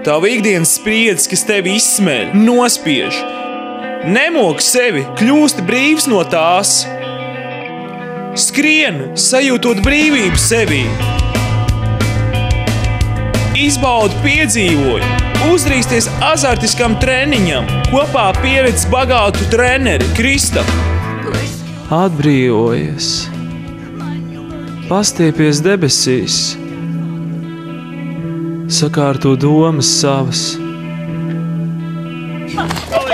Tava ikdienas spriedzes, kas tevi izsmeļ, nospiež. Nemoki sevi, kļūsti brīvs no tās. Skrien, sajūtot brīvību sevī. Izbaudi piedzīvojumu, uzrīsties azartiskam treniņam, kopā pieredz bagātu treneri Krista. Atbrīvojies, pastiepies debesīs, sakārto domas savas.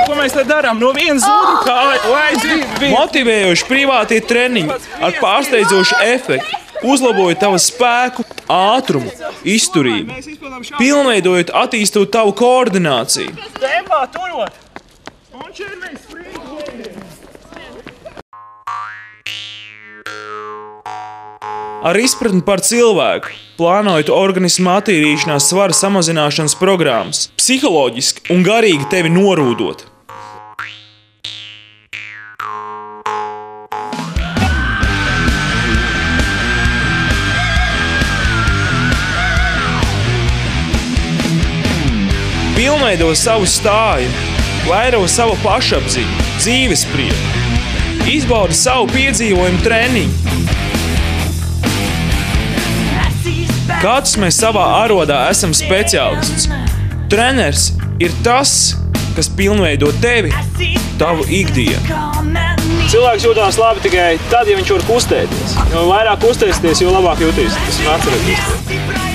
Ko mēs te darām? No vienas otru kāju. Motivējoši privātie treniņi ar pārsteidzošu efektu, uzlabojot tavu spēku, ātrumu, izturību, pilnveidojot, attīstot tavu koordināciju. Tempā turot! Un červeņs sprīd! Ar izpratni par cilvēku, plānojot organismu attīrīšanās svara samazināšanas programmas, psiholoģiski un garīgi tevi norūdot. Pilnveido savu stāju, vairo savu pašapziņu, dzīvesprieku, izbaudi savu piedzīvojumu treniņu. Katrs mēs savā arodā esam speciālists. Treneris ir tas, kas pilnveido tevi, tavu ikdienu. Cilvēks jūtās labi tikai tad, ja viņš var kustēties. Jo vairāk kustēsties, jo labāk jūtīsies. Tas ir atcerēties.